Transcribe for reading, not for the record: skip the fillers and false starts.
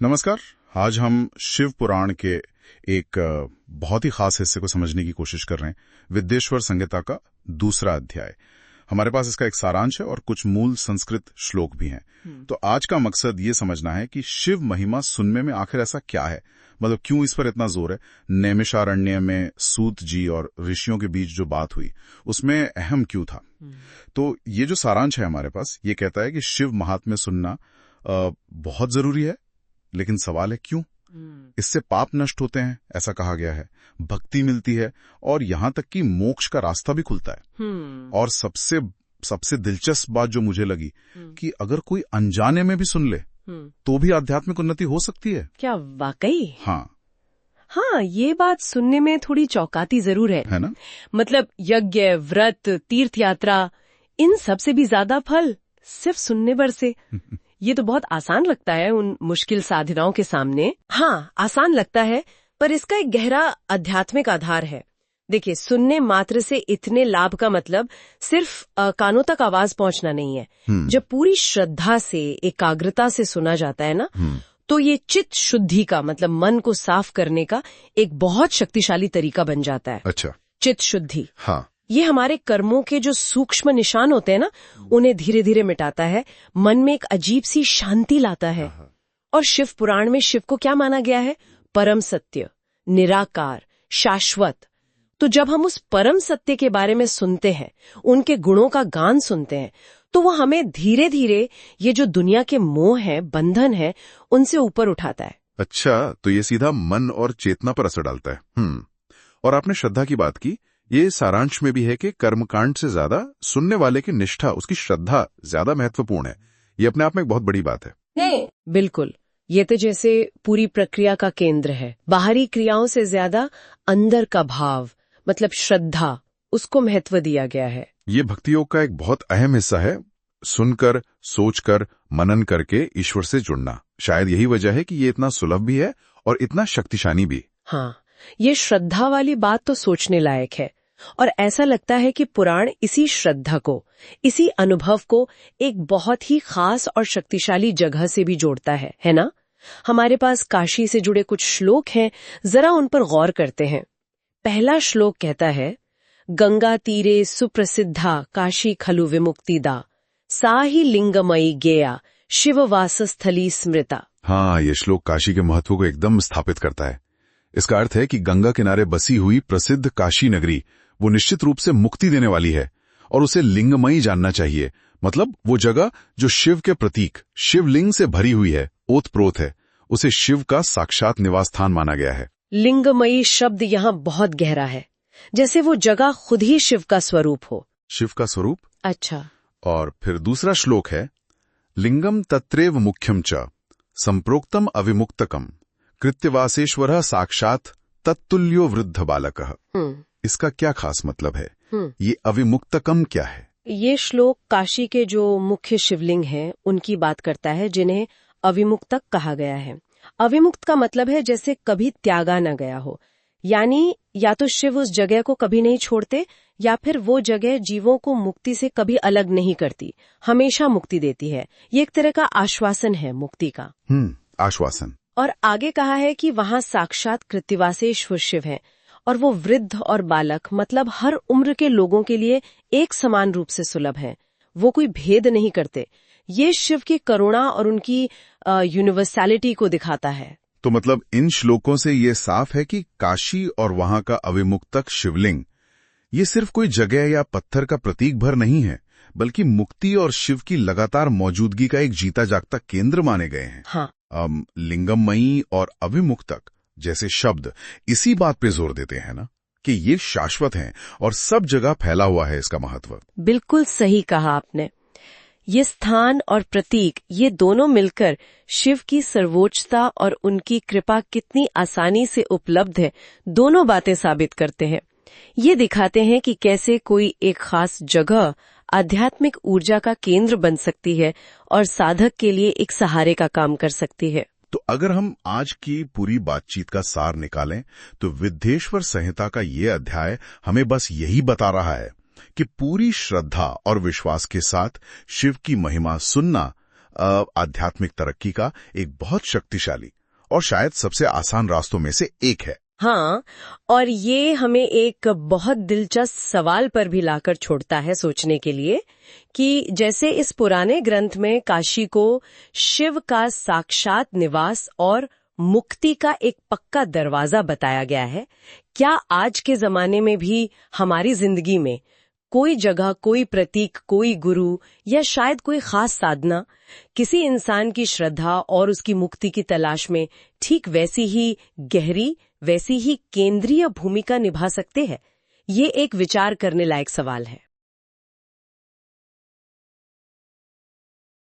नमस्कार। आज हम शिव पुराण के एक बहुत ही खास हिस्से को समझने की कोशिश कर रहे हैं। विद्येश्वर संहिता का दूसरा अध्याय। हमारे पास इसका एक सारांश है और कुछ मूल संस्कृत श्लोक भी हैं। तो आज का मकसद ये समझना है कि शिव महिमा सुनने में आखिर ऐसा क्या है, मतलब क्यों इस पर इतना जोर है। नैमिषारण्य में सूत जी और ऋषियों के बीच जो बात हुई उसमें अहम क्यों था। तो ये जो सारांश है हमारे पास, ये कहता है कि शिव महात्म्य सुनना बहुत जरूरी है, लेकिन सवाल है क्यों। इससे पाप नष्ट होते हैं ऐसा कहा गया है, भक्ति मिलती है और यहां तक कि मोक्ष का रास्ता भी खुलता है। और सबसे दिलचस्प बात जो मुझे लगी कि अगर कोई अनजाने में भी सुन ले तो भी आध्यात्मिक उन्नति हो सकती है। क्या वाकई? हाँ, ये बात सुनने में थोड़ी चौंकाती जरूर है ना। मतलब यज्ञ, व्रत, तीर्थ यात्रा, इन सब से भी ज्यादा फल सिर्फ सुनने भर से। ये तो बहुत आसान लगता है उन मुश्किल साधनाओं के सामने। हाँ, आसान लगता है, पर इसका एक गहरा आध्यात्मिक आधार है। देखिए, सुनने मात्र से इतने लाभ का मतलब सिर्फ कानों तक आवाज पहुंचना नहीं है। जब पूरी श्रद्धा से, एकाग्रता से सुना जाता है ना, तो ये चित्त शुद्धि का मतलब मन को साफ करने का एक बहुत शक्तिशाली तरीका बन जाता है। अच्छा, चित्त शुद्धि। हाँ, ये हमारे कर्मों के जो सूक्ष्म निशान होते हैं ना, उन्हें धीरे धीरे मिटाता है, मन में एक अजीब सी शांति लाता है। और शिव पुराण में शिव को क्या माना गया है? परम सत्य, निराकार, शाश्वत। तो जब हम उस परम सत्य के बारे में सुनते हैं, उनके गुणों का गान सुनते हैं, तो वो हमें धीरे धीरे ये जो दुनिया के मोह है, बंधन है, उनसे ऊपर उठाता है। अच्छा, तो ये सीधा मन और चेतना पर असर डालता है। और आपने श्रद्धा की बात की। ये सारांश में भी है कि कर्मकांड से ज्यादा सुनने वाले की निष्ठा, उसकी श्रद्धा ज्यादा महत्वपूर्ण है। ये अपने आप में एक बहुत बड़ी बात है। बिल्कुल, ये तो जैसे पूरी प्रक्रिया का केंद्र है। बाहरी क्रियाओं से ज्यादा अंदर का भाव, मतलब श्रद्धा, उसको महत्व दिया गया है। ये भक्ति योग का एक बहुत अहम हिस्सा है। सुनकर, सोचकर, मनन करके ईश्वर से जुड़ना। शायद यही वजह है कि ये इतना सुलभ भी है और इतना शक्तिशाली भी। हाँ, ये श्रद्धा वाली बात तो सोचने लायक है। और ऐसा लगता है कि पुराण इसी श्रद्धा को, इसी अनुभव को एक बहुत ही खास और शक्तिशाली जगह से भी जोड़ता है ना। हमारे पास काशी से जुड़े कुछ श्लोक हैं, जरा उन पर गौर करते हैं। पहला श्लोक कहता है, गंगा तीरे सुप्रसिद्धा काशी खलु विमुक्तिदा, सा ही लिंगमयी गेया शिव वासस्थली स्मृता। हाँ, ये श्लोक काशी के महत्व को एकदम स्थापित करता है। इसका अर्थ है कि गंगा किनारे बसी हुई प्रसिद्ध काशी नगरी वो निश्चित रूप से मुक्ति देने वाली है और उसे लिंगमयी जानना चाहिए। मतलब वो जगह जो शिव के प्रतीक, शिवलिंग से भरी हुई है, ओतप्रोत है, उसे शिव का साक्षात निवास स्थान माना गया है। लिंगमयी शब्द यहाँ बहुत गहरा है, जैसे वो जगह खुद ही शिव का स्वरूप हो। शिव का स्वरूप? अच्छा। और फिर दूसरा श्लोक है, लिंगम तत्रेव मुख्यम च संप्रोक्तम अविमुक्तकम कृत्यवासेश्वर साक्षात तत्तुल्यो वृद्ध बालकः। इसका क्या खास मतलब है? ये अविमुक्तकम क्या है? ये श्लोक काशी के जो मुख्य शिवलिंग हैं, उनकी बात करता है, जिन्हें अविमुक्तक कहा गया है। अविमुक्त का मतलब है जैसे कभी त्यागा न गया हो, यानी या तो शिव उस जगह को कभी नहीं छोड़ते, या फिर वो जगह जीवों को मुक्ति से कभी अलग नहीं करती, हमेशा मुक्ति देती है। ये एक तरह का आश्वासन है मुक्ति का। आश्वासन। और आगे कहा है कि वहाँ साक्षात कृत्तिवासेश्वर शिव है, और वो वृद्ध और बालक मतलब हर उम्र के लोगों के लिए एक समान रूप से सुलभ है। वो कोई भेद नहीं करते। ये शिव की करुणा और उनकी यूनिवर्सैलिटी को दिखाता है। तो मतलब इन श्लोकों से ये साफ है कि काशी और वहां का अविमुक्तक शिवलिंग ये सिर्फ कोई जगह या पत्थर का प्रतीक भर नहीं है, बल्कि मुक्ति और शिव की लगातार मौजूदगी का एक जीता जागता केंद्र माने गए हैं। हाँ। लिंगमयी और अविमुक्तक जैसे शब्द इसी बात पे जोर देते हैं ना, कि ये शाश्वत हैं और सब जगह फैला हुआ है इसका महत्व। बिल्कुल सही कहा आपने। ये स्थान और प्रतीक, ये दोनों मिलकर शिव की सर्वोच्चता और उनकी कृपा कितनी आसानी से उपलब्ध है, दोनों बातें साबित करते हैं। ये दिखाते हैं कि कैसे कोई एक खास जगह आध्यात्मिक ऊर्जा का केंद्र बन सकती है और साधक के लिए एक सहारे का काम कर सकती है। तो अगर हम आज की पूरी बातचीत का सार निकालें तो विद्येश्वर संहिता का ये अध्याय हमें बस यही बता रहा है कि पूरी श्रद्धा और विश्वास के साथ शिव की महिमा सुनना आध्यात्मिक तरक्की का एक बहुत शक्तिशाली और शायद सबसे आसान रास्तों में से एक है। हाँ, और ये हमें एक बहुत दिलचस्प सवाल पर भी लाकर छोड़ता है सोचने के लिए कि जैसे इस पुराने ग्रंथ में काशी को शिव का साक्षात निवास और मुक्ति का एक पक्का दरवाजा बताया गया है, क्या आज के जमाने में भी हमारी जिंदगी में कोई जगह, कोई प्रतीक, कोई गुरु या शायद कोई खास साधना किसी इंसान की श्रद्धा और उसकी मुक्ति की तलाश में ठीक वैसी ही गहरी, वैसी ही केंद्रीय भूमिका निभा सकते हैं? ये एक विचार करने लायक सवाल है।